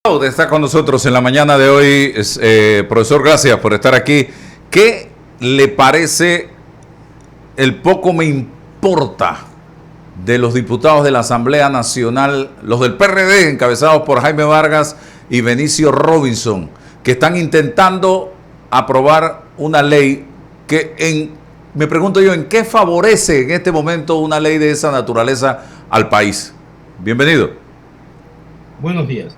Está con nosotros en la mañana de hoy. Profesor, gracias por estar aquí. ¿Qué le parece el poco me importa de los diputados de la Asamblea Nacional, los del PRD, encabezados por Jaime Vargas y Benicio Robinson, que están intentando aprobar una ley que, me pregunto yo, ¿en qué favorece en este momento una ley de esa naturaleza al país? Bienvenido. Buenos días.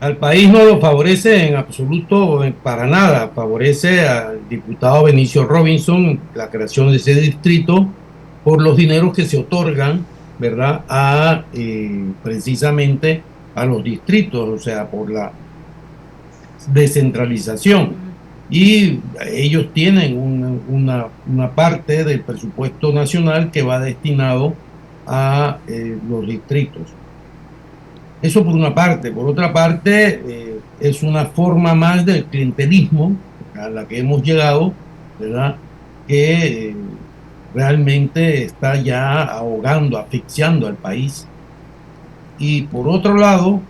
Al país no lo favorece en absoluto, para nada. Favorece al diputado Benicio Robinson la creación de ese distrito por los dineros que se otorgan, ¿verdad?, precisamente a los distritos, o sea, por la descentralización. Y ellos tienen una parte del presupuesto nacional que va destinado a los distritos. Eso por una parte. Por otra parte, es una forma más del clientelismo a la que hemos llegado, ¿verdad?, que realmente está ya ahogando, asfixiando al país. Y por otro lado,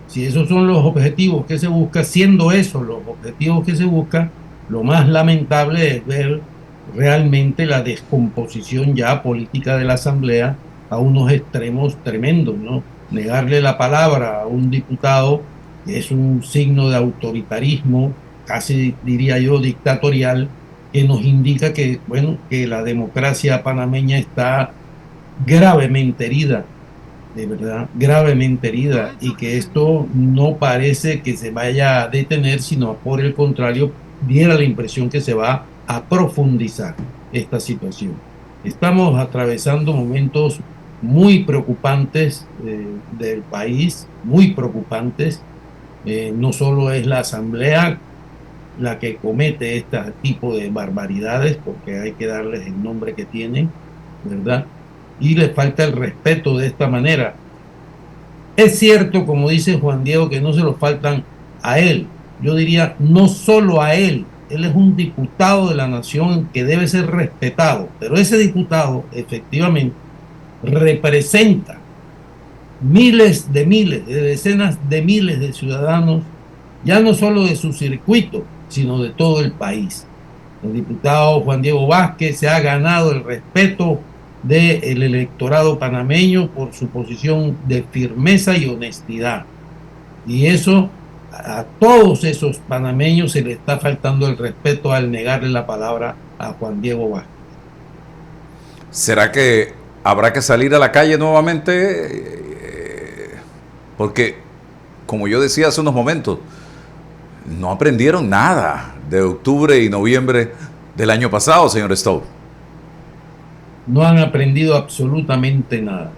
si esos son los objetivos que se busca, siendo esos los objetivos que se buscan, lo más lamentable es ver realmente la descomposición ya política de la Asamblea a unos extremos tremendos, ¿no? Negarle la palabra a un diputado es un signo de autoritarismo, casi diría yo dictatorial, que nos indica que, bueno, que la democracia panameña está gravemente herida, de verdad, gravemente herida, y que esto no parece que se vaya a detener, sino por el contrario, diera la impresión que se va a profundizar esta situación. Estamos atravesando momentos muy preocupantes del país, muy preocupantes. No solo es la Asamblea la que comete este tipo de barbaridades, porque hay que darles el nombre que tienen, ¿verdad?, y les falta el respeto de esta manera. Es cierto, como dice Juan Diego, que no se lo faltan a él. Yo diría, no solo a él. Él es un diputado de la nación que debe ser respetado, pero ese diputado efectivamente representa miles, de decenas de miles de ciudadanos, ya no solo de su circuito, sino de todo el país. El diputado Juan Diego Vázquez se ha ganado el respeto del electorado panameño por su posición de firmeza y honestidad. Y eso, a todos esos panameños se le está faltando el respeto al negarle la palabra a Juan Diego Vázquez. ¿Será que habrá que salir a la calle nuevamente? Porque, como yo decía hace unos momentos, no aprendieron nada de octubre y noviembre del año pasado, señor Stowe. No han aprendido absolutamente nada.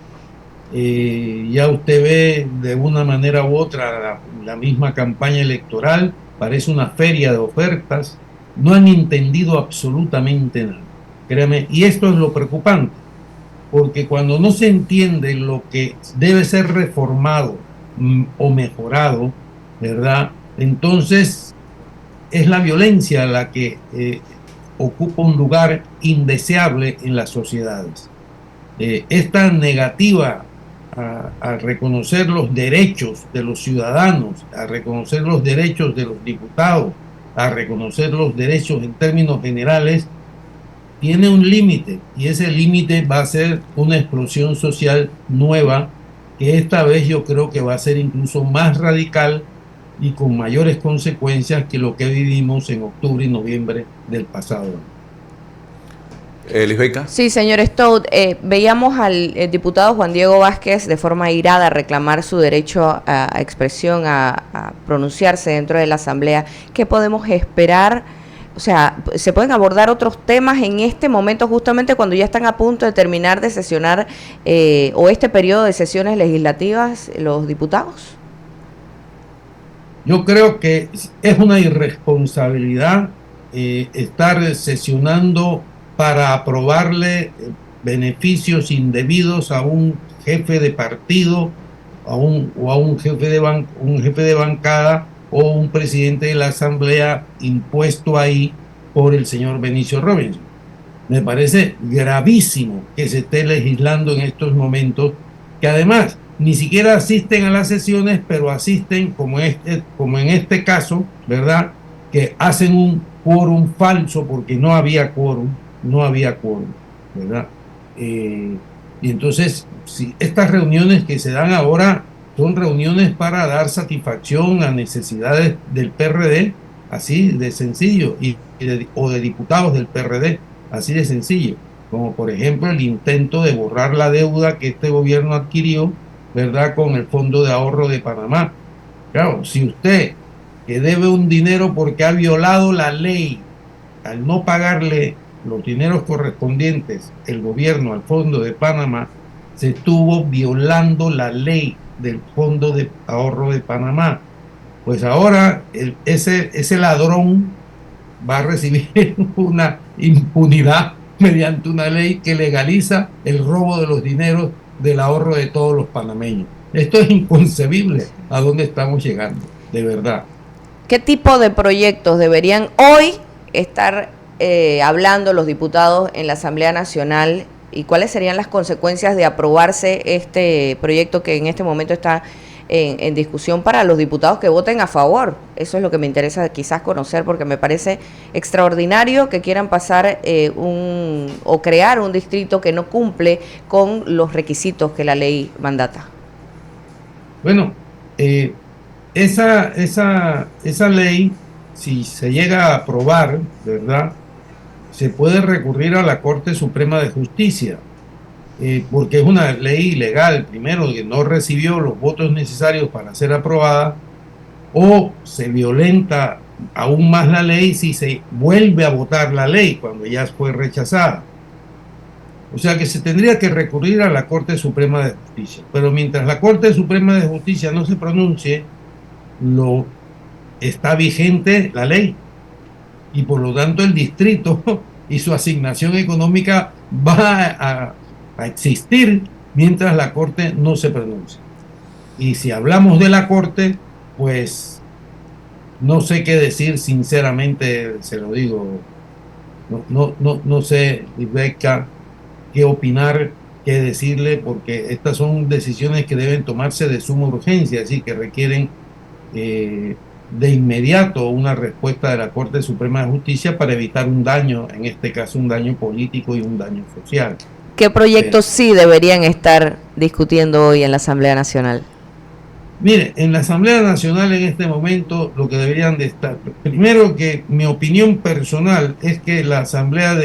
Ya usted ve de una manera u otra la misma campaña electoral, parece una feria de ofertas, no han entendido absolutamente nada, créame, y esto es lo preocupante, porque cuando no se entiende lo que debe ser reformado o mejorado, ¿verdad?, entonces es la violencia la que ocupa un lugar indeseable en las sociedades. Esta negativa a reconocer los derechos de los ciudadanos, a reconocer los derechos de los diputados, a reconocer los derechos en términos generales, tiene un límite, y ese límite va a ser una explosión social nueva, que esta vez yo creo que va a ser incluso más radical y con mayores consecuencias que lo que vivimos en octubre y noviembre del pasado año. Lisbeca. Sí, señor Stout, veíamos al diputado Juan Diego Vázquez de forma irada reclamar su derecho a expresión, a pronunciarse dentro de la Asamblea. ¿Qué podemos esperar? O sea, ¿se pueden abordar otros temas en este momento, justamente cuando ya están a punto de terminar de sesionar o este periodo de sesiones legislativas los diputados? Yo creo que es una irresponsabilidad estar sesionando para aprobarle beneficios indebidos a un jefe de partido o a un jefe de bancada o un presidente de la Asamblea impuesto ahí por el señor Benicio Robinson. Me parece gravísimo que se esté legislando en estos momentos, que además ni siquiera asisten a las sesiones, pero asisten, como en este caso, ¿verdad? Que hacen un quórum falso porque no había quórum, ¿verdad? Y entonces, si estas reuniones que se dan ahora son reuniones para dar satisfacción a necesidades del PRD, así de sencillo, o de diputados del PRD, así de sencillo, como por ejemplo el intento de borrar la deuda que este gobierno adquirió, ¿verdad?, con el Fondo de Ahorro de Panamá. Claro, si usted que debe un dinero porque ha violado la ley al no pagarle los dineros correspondientes el gobierno al Fondo de Panamá, se estuvo violando la ley del Fondo de Ahorro de Panamá. Pues ahora ese ladrón va a recibir una impunidad mediante una ley que legaliza el robo de los dineros del ahorro de todos los panameños. Esto es inconcebible a dónde estamos llegando, de verdad. ¿Qué tipo de proyectos deberían hoy estar hablando los diputados en la Asamblea Nacional y cuáles serían las consecuencias de aprobarse este proyecto que en este momento está en discusión para los diputados que voten a favor? Eso es lo que me interesa quizás conocer, porque me parece extraordinario que quieran pasar o crear un distrito que no cumple con los requisitos que la ley mandata. Bueno, esa ley, si se llega a aprobar, ¿verdad?, se puede recurrir a la Corte Suprema de Justicia, porque es una ley ilegal, primero, que no recibió los votos necesarios para ser aprobada, o se violenta aún más la ley si se vuelve a votar la ley cuando ya fue rechazada. O sea que se tendría que recurrir a la Corte Suprema de Justicia. Pero mientras la Corte Suprema de Justicia no se pronuncie, está vigente la ley. Y por lo tanto el distrito y su asignación económica va a existir mientras la Corte no se pronuncie. Y si hablamos de la Corte, pues no sé qué decir, sinceramente se lo digo. No sé, Rebeca, qué opinar, qué decirle, porque estas son decisiones que deben tomarse de suma urgencia, así que requieren de inmediato una respuesta de la Corte Suprema de Justicia para evitar un daño, en este caso un daño político y un daño social. ¿Qué proyectos sí deberían estar discutiendo hoy en la Asamblea Nacional? Mire, en la Asamblea Nacional en este momento lo que deberían de estar, primero, que mi opinión personal es que la Asamblea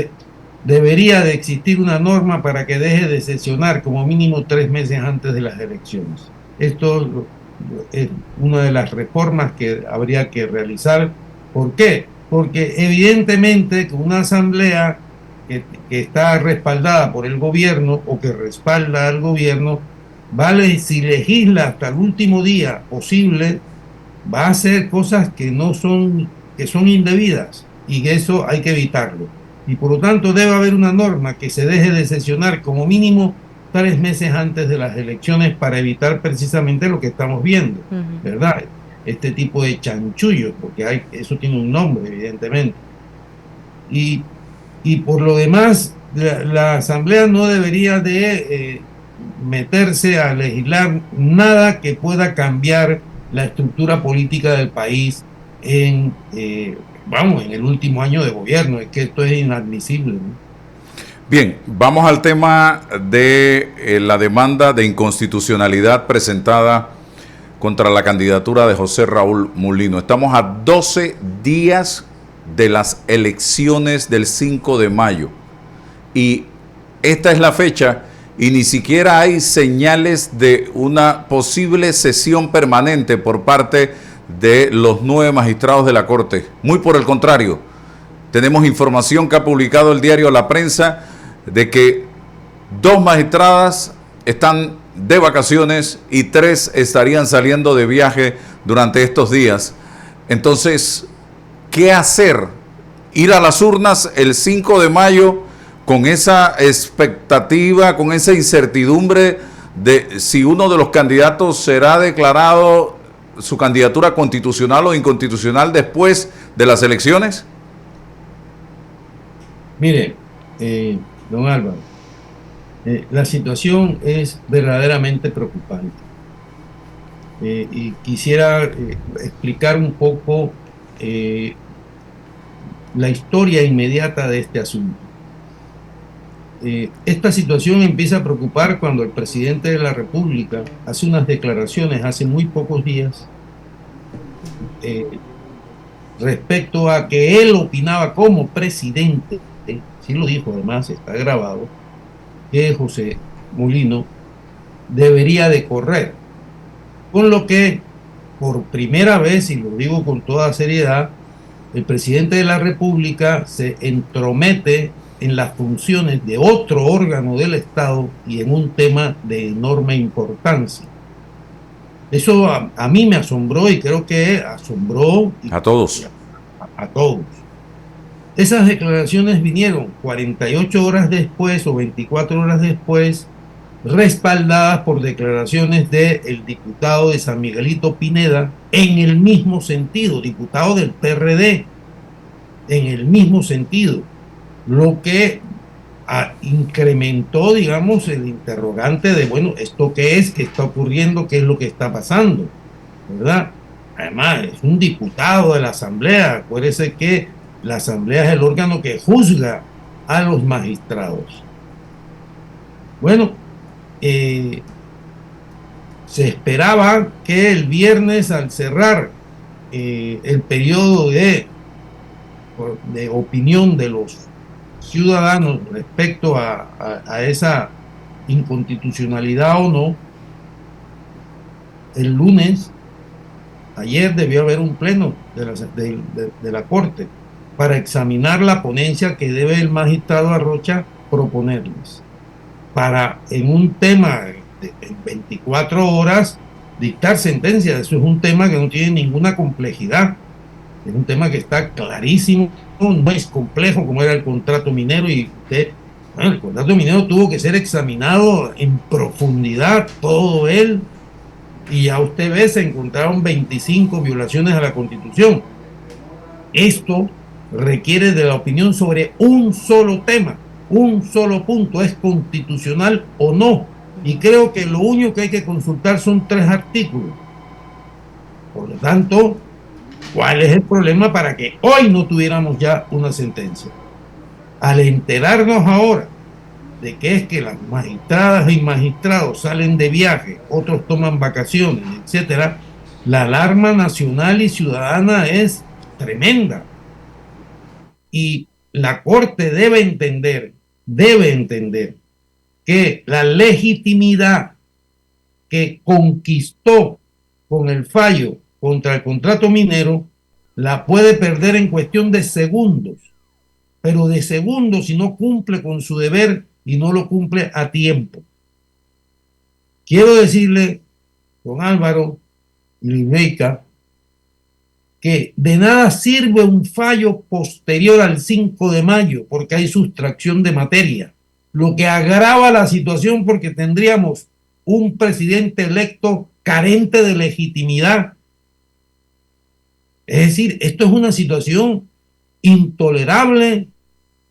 debería de existir una norma para que deje de sesionar como mínimo 3 meses antes de las elecciones. Esto es una de las reformas que habría que realizar. ¿Por qué? Porque evidentemente que una asamblea que está respaldada por el gobierno o que respalda al gobierno, vale, si legisla hasta el último día posible, va a hacer cosas que son indebidas, y eso hay que evitarlo. Y por lo tanto debe haber una norma que se deje de sesionar como mínimo 3 meses antes de las elecciones para evitar precisamente lo que estamos viendo, ¿verdad? Este tipo de chanchullos, porque eso tiene un nombre, evidentemente. Y por lo demás, la Asamblea no debería de meterse a legislar nada que pueda cambiar la estructura política del país en el último año de gobierno. Es que esto es inadmisible, ¿no? Bien, vamos al tema de la demanda de inconstitucionalidad presentada contra la candidatura de José Raúl Mulino. Estamos a 12 días de las elecciones del 5 de mayo y esta es la fecha y ni siquiera hay señales de una posible sesión permanente por parte de los 9 magistrados de la Corte. Muy por el contrario, tenemos información que ha publicado el diario La Prensa de que 2 magistradas están de vacaciones y 3 estarían saliendo de viaje durante estos días. Entonces, ¿qué hacer? Ir a las urnas el 5 de mayo con esa expectativa, con esa incertidumbre de si uno de los candidatos será declarado su candidatura constitucional o inconstitucional después de las elecciones. Mire, don Álvaro, la situación es verdaderamente preocupante. y quisiera explicar un poco la historia inmediata de este asunto. Esta situación empieza a preocupar cuando el presidente de la República hace unas declaraciones hace muy pocos días respecto a que él opinaba como presidente, sí lo dijo además, está grabado, que José Mulino debería de correr. Con lo que, por primera vez, y lo digo con toda seriedad, el presidente de la República se entromete en las funciones de otro órgano del Estado y en un tema de enorme importancia. Eso a mí me asombró y creo que asombró a todos. A todos. Esas declaraciones vinieron 48 horas después o 24 horas después, respaldadas por declaraciones del diputado de San Miguelito Pineda, en el mismo sentido, diputado del PRD, en el mismo sentido, lo que incrementó, digamos, el interrogante de, bueno, ¿esto qué es? ¿Qué está ocurriendo? ¿Qué es lo que está pasando? ¿Verdad? Además, es un diputado de la Asamblea. Acuérdese que la Asamblea es el órgano que juzga a los magistrados. Bueno, se esperaba que el viernes, al cerrar el periodo de opinión de los ciudadanos respecto a esa inconstitucionalidad o no, el lunes, ayer, debió haber un pleno de la Corte para examinar la ponencia que debe el magistrado Arrocha proponerles, para en un tema de 24 horas dictar sentencia. Eso es un tema que no tiene ninguna complejidad, es un tema que está clarísimo, no es complejo como era el contrato minero, y el contrato minero tuvo que ser examinado en profundidad, todo él, y ya usted ve, se encontraron 25 violaciones a la Constitución. Esto requiere de la opinión sobre un solo tema, un solo punto, ¿es constitucional o no? Y creo que lo único que hay que consultar son 3 artículos. Por lo tanto, ¿cuál es el problema para que hoy no tuviéramos ya una sentencia? Al enterarnos ahora de que es que las magistradas y magistrados salen de viaje, otros toman vacaciones, etcétera, la alarma nacional y ciudadana es tremenda. Y la Corte debe entender que la legitimidad que conquistó con el fallo contra el contrato minero la puede perder en cuestión de segundos, pero de segundos si no cumple con su deber y no lo cumple a tiempo. Quiero decirle, don Álvaro y Limeika, que de nada sirve un fallo posterior al 5 de mayo porque hay sustracción de materia, lo que agrava la situación porque tendríamos un presidente electo carente de legitimidad. Es decir, esto es una situación intolerable,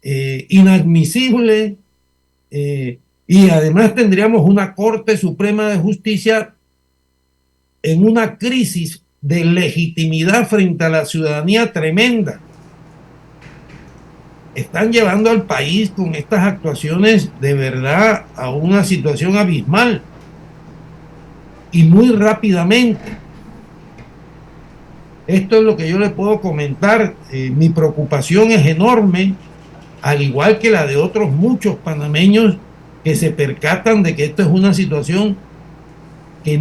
inadmisible, y además tendríamos una Corte Suprema de Justicia en una crisis de legitimidad frente a la ciudadanía tremenda. Están llevando al país con estas actuaciones de verdad a una situación abismal y muy rápidamente. Esto es lo que yo le puedo comentar. Mi preocupación es enorme, al igual que la de otros muchos panameños que se percatan de que esto es una situación que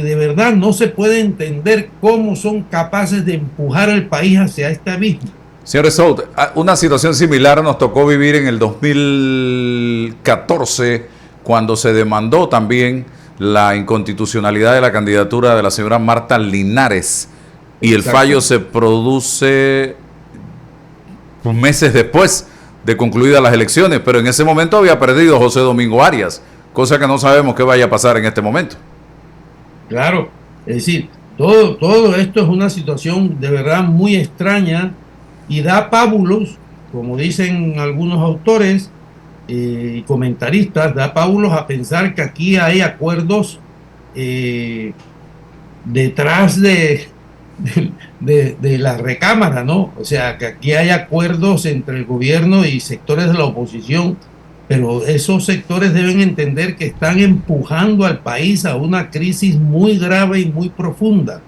de verdad no se puede entender cómo son capaces de empujar al país hacia este abismo. Señor Stout, una situación similar nos tocó vivir en el 2014, cuando se demandó también la inconstitucionalidad de la candidatura de la señora Marta Linares, y el fallo se produce meses después de concluidas las elecciones, pero en ese momento había perdido José Domingo Arias, cosa que no sabemos qué vaya a pasar en este momento. Claro, es decir, todo esto es una situación de verdad muy extraña y da pábulos, como dicen algunos autores y comentaristas, da pábulos a pensar que aquí hay acuerdos detrás de la recámara, ¿no? O sea, que aquí hay acuerdos entre el gobierno y sectores de la oposición, pero esos sectores deben entender que están empujando al país a una crisis muy grave y muy profunda,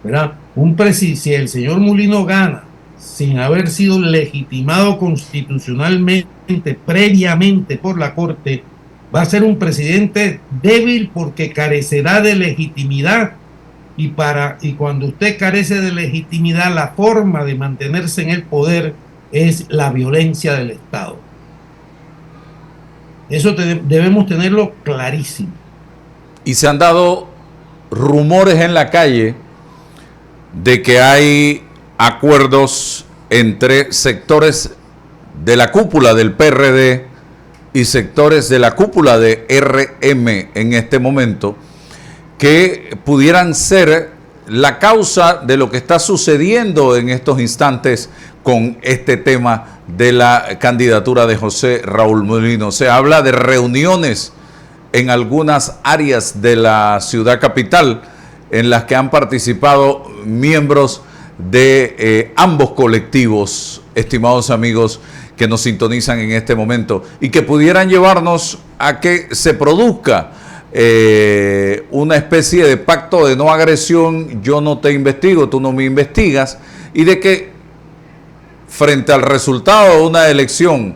¿verdad? Si el señor Mulino gana sin haber sido legitimado constitucionalmente previamente por la Corte, va a ser un presidente débil porque carecerá de legitimidad. Y cuando usted carece de legitimidad, la forma de mantenerse en el poder es la violencia del Estado. Eso debemos tenerlo clarísimo. Y se han dado rumores en la calle de que hay acuerdos entre sectores de la cúpula del PRD y sectores de la cúpula de RM en este momento, que pudieran ser la causa de lo que está sucediendo en estos instantes con este tema de la candidatura de José Raúl Mulino. Se habla de reuniones en algunas áreas de la ciudad capital en las que han participado miembros de ambos colectivos, estimados amigos que nos sintonizan en este momento, y que pudieran llevarnos a que se produzca una especie de pacto de no agresión. Yo no te investigo, tú no me investigas, y de que frente al resultado de una elección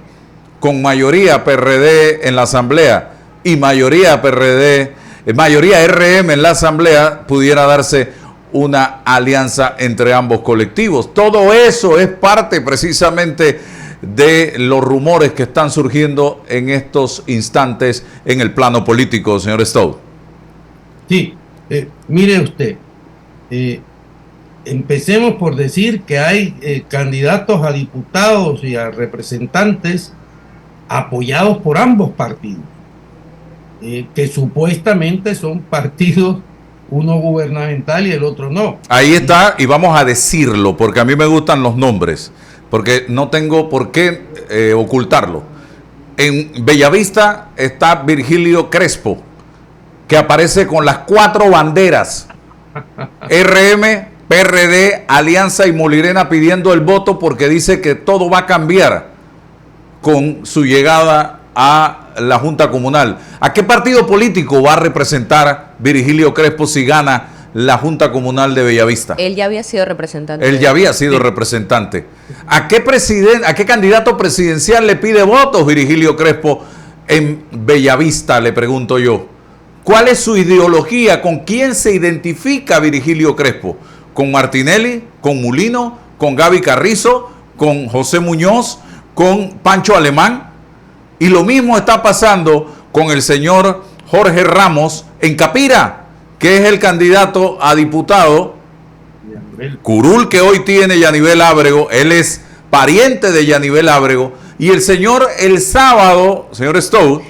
con mayoría PRD en la asamblea y mayoría PRD, mayoría RM en la asamblea, pudiera darse una alianza entre ambos colectivos. Todo eso es parte precisamente de los rumores que están surgiendo en estos instantes en el plano político, señor Stout. Sí, mire usted, empecemos por decir que hay candidatos a diputados y a representantes apoyados por ambos partidos, que supuestamente son partidos, uno gubernamental y el otro no. Ahí está, y vamos a decirlo, porque a mí me gustan los nombres, porque no tengo por qué ocultarlo. En Bellavista está Virgilio Crespo, que aparece con las 4 banderas, RM, PRD, Alianza y Molirena, pidiendo el voto porque dice que todo va a cambiar con su llegada a la Junta Comunal. ¿A qué partido político va a representar Virgilio Crespo si gana la Junta Comunal de Bellavista? Él ya había sido representante. Él ya había sido representante. ¿A qué candidato presidencial le pide votos Virgilio Crespo en Bellavista? Le pregunto yo. ¿Cuál es su ideología? ¿Con quién se identifica Virgilio Crespo? ¿Con Martinelli? ¿Con Mulino? ¿Con Gaby Carrizo? ¿Con José Muñoz? ¿Con Pancho Alemán? Y lo mismo está pasando con el señor Jorge Ramos en Capira, que es el candidato a diputado, curul que hoy tiene Yanivel Ábrego. Él es pariente de Yanivel Ábrego, y el señor el sábado, señor Stout,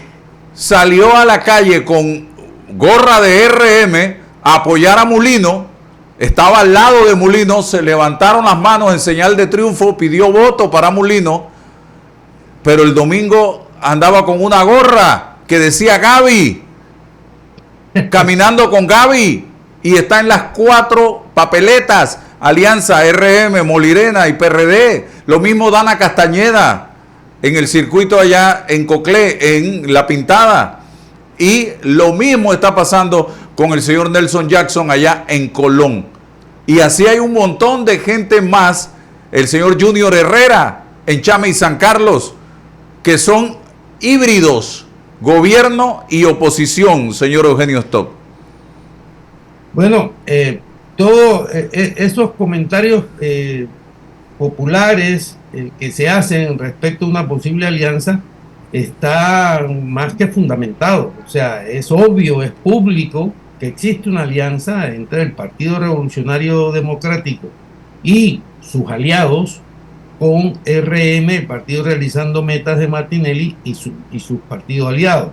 salió a la calle con gorra de RM a apoyar a Mulino, estaba al lado de Mulino, se levantaron las manos en señal de triunfo, pidió voto para Mulino, pero el domingo andaba con una gorra que decía Gaby, caminando con Gaby, y está en las 4 papeletas, Alianza, RM, Molirena y PRD. Lo mismo Dana Castañeda en el circuito allá en Coclé, en La Pintada, y lo mismo está pasando con el señor Nelson Jackson allá en Colón, y así hay un montón de gente más, el señor Junior Herrera en Chame y San Carlos, que son híbridos, gobierno y oposición, señor Eugenio Stout. Bueno, todos esos comentarios populares que se hacen respecto a una posible alianza está más que fundamentado. O sea, es obvio, es público que existe una alianza entre el Partido Revolucionario Democrático y sus aliados con RM, el partido Realizando Metas de Martinelli, y sus partidos aliados.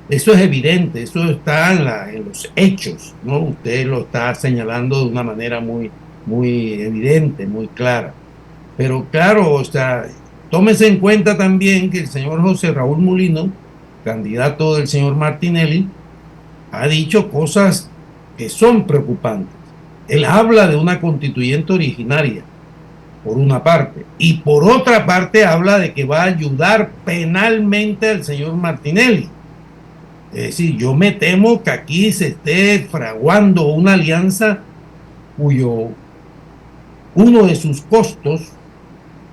Eso es evidente, eso está en los hechos, ¿no? Usted lo está señalando de una manera muy, muy evidente, muy clara. Pero claro, o sea, tómese en cuenta también que el señor José Raúl Mulino, candidato del señor Martinelli, ha dicho cosas que son preocupantes. Él habla de una constituyente originaria, por una parte, y por otra parte habla de que va a ayudar penalmente al señor Martinelli. Es decir, yo me temo que aquí se esté fraguando una alianza cuyo uno de sus costos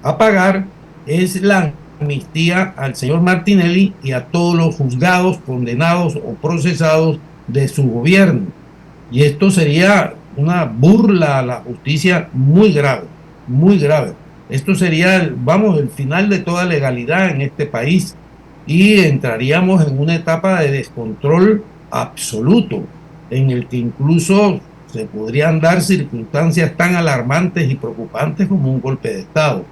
a pagar es la amnistía al señor Martinelli y a todos los juzgados, condenados o procesados de su gobierno. Y esto sería una burla a la justicia muy grave, muy grave. Esto sería, el final de toda legalidad en este país y entraríamos en una etapa de descontrol absoluto, en el que incluso se podrían dar circunstancias tan alarmantes y preocupantes como un golpe de Estado,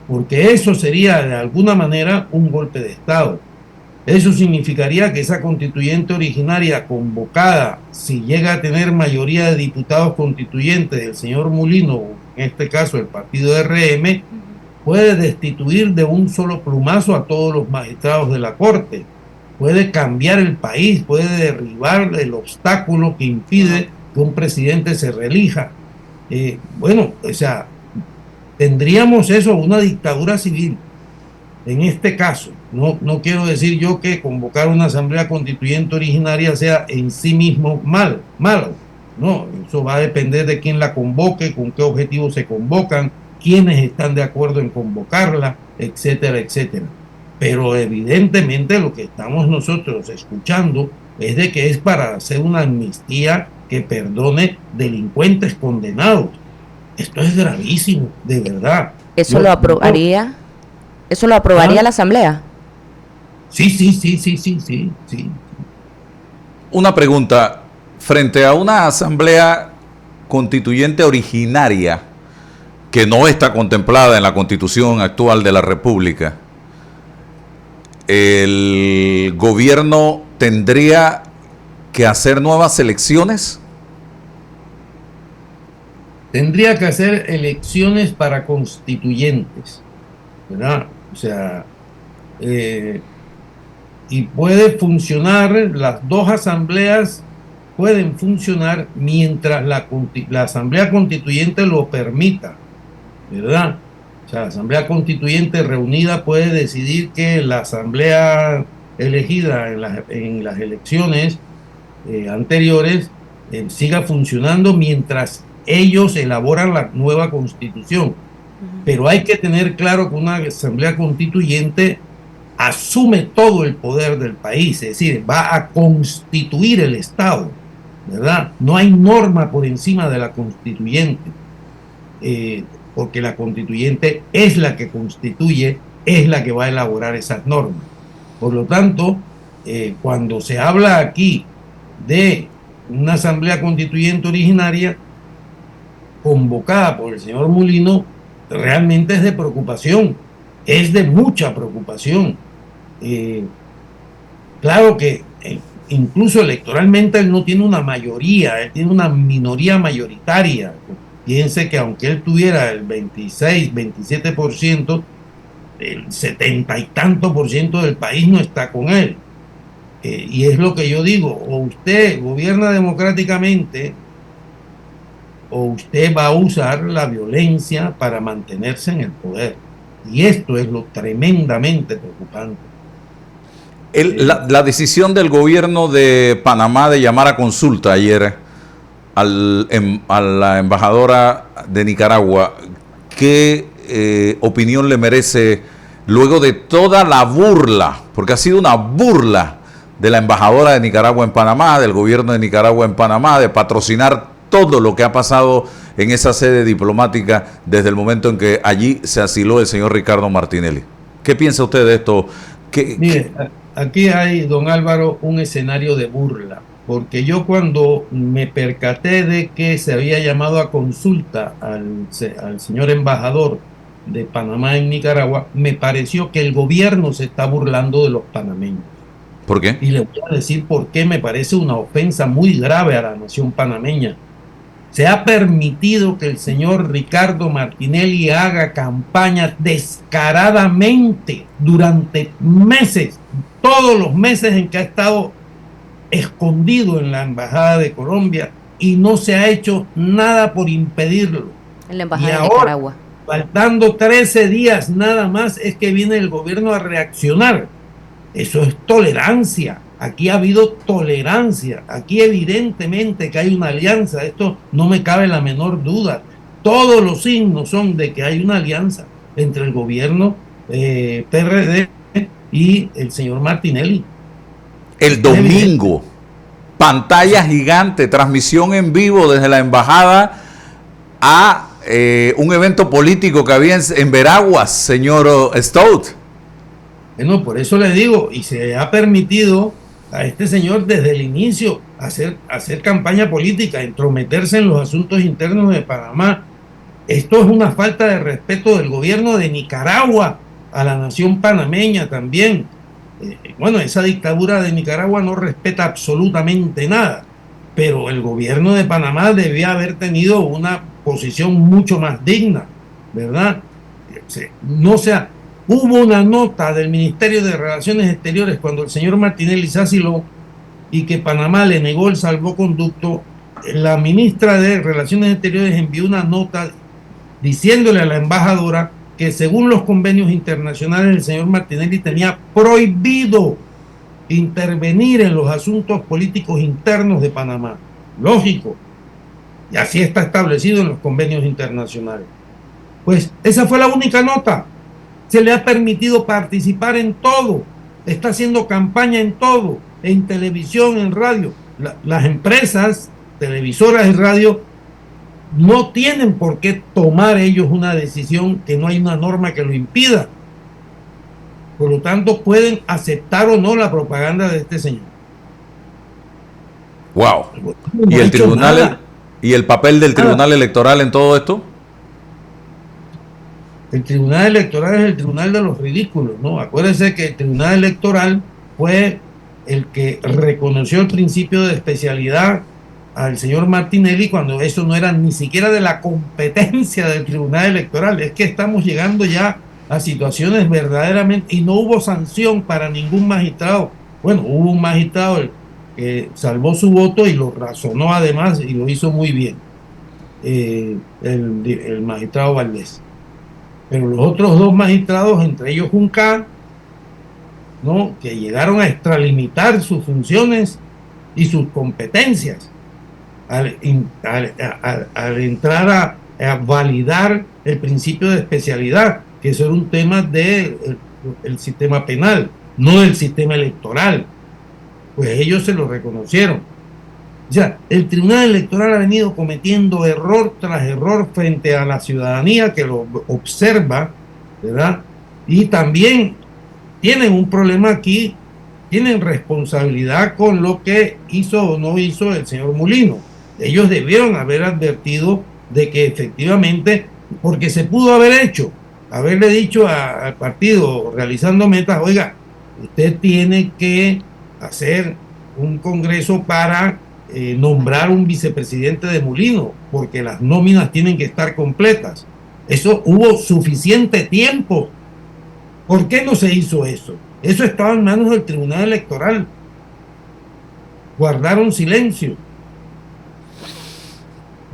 porque eso sería de alguna manera un golpe de Estado. Eso significaría que esa constituyente originaria convocada, si llega a tener mayoría de diputados constituyentes del señor Mulino, en este caso el partido RM, puede destituir de un solo plumazo a todos los magistrados de la Corte, puede cambiar el país, puede derribar el obstáculo que impide que un presidente se reelija. Tendríamos eso, una dictadura civil. En este caso, no quiero decir yo que convocar una asamblea constituyente originaria sea en sí mismo malo. No, eso va a depender de quién la convoque, con qué objetivos se convocan, quiénes están de acuerdo en convocarla, etcétera, etcétera. Pero evidentemente lo que estamos nosotros escuchando es de que es para hacer una amnistía que perdone delincuentes condenados. Esto es gravísimo, de verdad. ¿Eso lo aprobaría? ¿Eso lo aprobaría la Asamblea? Sí. Una pregunta, frente a una asamblea constituyente originaria que no está contemplada en la Constitución actual de la República, ¿el gobierno tendría que hacer nuevas elecciones? Tendría que hacer elecciones para constituyentes, ¿verdad? O sea, y puede funcionar, las dos asambleas pueden funcionar mientras la asamblea constituyente lo permita, ¿verdad? O sea, la asamblea constituyente reunida puede decidir que la asamblea elegida en las elecciones anteriores siga funcionando mientras ellos elaboran la nueva constitución. Pero hay que tener claro que una asamblea constituyente asume todo el poder del país, es decir, va a constituir el Estado, ¿verdad? No hay norma por encima de la constituyente, porque la constituyente es la que constituye, es la que va a elaborar esas normas. Por lo tanto, cuando se habla aquí de una asamblea constituyente originaria convocada por el señor Mulino, realmente es de preocupación, es de mucha preocupación. Claro que incluso electoralmente él no tiene una mayoría, él tiene una minoría mayoritaria. Piense que aunque él tuviera el 26, 27%, el 70 y tanto por ciento del país no está con él. Y es lo que yo digo, o usted gobierna democráticamente o usted va a usar la violencia para mantenerse en el poder. Y esto es lo tremendamente preocupante. La decisión del gobierno de Panamá de llamar a consulta ayer a la embajadora de Nicaragua, ¿qué opinión le merece luego de toda la burla? Porque ha sido una burla de la embajadora de Nicaragua en Panamá, del gobierno de Nicaragua en Panamá, de patrocinar todo lo que ha pasado en esa sede diplomática desde el momento en que allí se asiló el señor Ricardo Martinelli. ¿Qué piensa usted de esto? Mire, aquí hay, don Álvaro, un escenario de burla, porque yo cuando me percaté de que se había llamado a consulta al señor embajador de Panamá en Nicaragua, me pareció que el gobierno se está burlando de los panameños. ¿Por qué? Y le voy a decir por qué me parece una ofensa muy grave a la nación panameña. Se ha permitido que el señor Ricardo Martinelli haga campaña descaradamente durante meses, todos los meses en que ha estado escondido en la embajada de Colombia, y no se ha hecho nada por impedirlo. En la embajada Y de ahora, Nicaragua. faltando 13 días nada más, es que viene el gobierno a reaccionar. Eso es tolerancia. Aquí ha habido tolerancia. Aquí evidentemente que hay una alianza. Esto no me cabe la menor duda. Todos los signos son de que hay una alianza entre el gobierno PRD y el señor Martinelli. El domingo, pantalla gigante, transmisión en vivo desde la embajada a un evento político que había en Veraguas, señor Stout. Bueno, por eso le digo, y se ha permitido a este señor desde el inicio hacer campaña política, entrometerse en los asuntos internos de Panamá. Esto es una falta de respeto del gobierno de Nicaragua a la nación panameña también. Bueno, esa dictadura de Nicaragua no respeta absolutamente nada, pero el gobierno de Panamá debía haber tenido una posición mucho más digna, ¿verdad? No sea, hubo una nota del Ministerio de Relaciones Exteriores cuando el señor Martinelli se asiló y que Panamá le negó el salvoconducto. La ministra de Relaciones Exteriores envió una nota diciéndole a la embajadora que según los convenios internacionales el señor Martinelli tenía prohibido intervenir en los asuntos políticos internos de Panamá. Lógico. Y así está establecido en los convenios internacionales. Pues esa fue la única nota. Se le ha permitido participar en todo. Está haciendo campaña en todo. En televisión, en radio. Las empresas, televisoras y radio no tienen por qué tomar ellos una decisión que no hay una norma que lo impida. Por lo tanto, pueden aceptar o no la propaganda de este señor. Wow. No ¿Y ha el hecho tribunal nada. y el papel del tribunal electoral en todo esto? El tribunal electoral es el tribunal de los ridículos, ¿no? Acuérdense que el tribunal electoral fue el que reconoció el principio de especialidad al señor Martinelli cuando eso no era ni siquiera de la competencia del tribunal electoral. Es que estamos llegando ya a situaciones verdaderamente, y no hubo sanción para ningún magistrado. Bueno, hubo un magistrado que salvó su voto y lo razonó además y lo hizo muy bien, el magistrado Valdés. Pero los otros dos magistrados, entre ellos Junca, ¿no?, que llegaron a extralimitar sus funciones y sus competencias al entrar a validar el principio de especialidad, que eso era un tema del sistema penal, no del sistema electoral. Pues ellos se lo reconocieron. O sea, el Tribunal Electoral ha venido cometiendo error tras error frente a la ciudadanía que lo observa, ¿verdad? Y también tienen un problema aquí, tienen responsabilidad con lo que hizo o no hizo el señor Mulino. Ellos debieron haber advertido de que efectivamente, porque se pudo haber hecho, haberle dicho al partido realizando metas, oiga, usted tiene que hacer un congreso para nombrar un vicepresidente de Mulino, porque las nóminas tienen que estar completas. Eso hubo suficiente tiempo. ¿Por qué no se hizo eso? Eso estaba en manos del Tribunal Electoral. Guardaron silencio.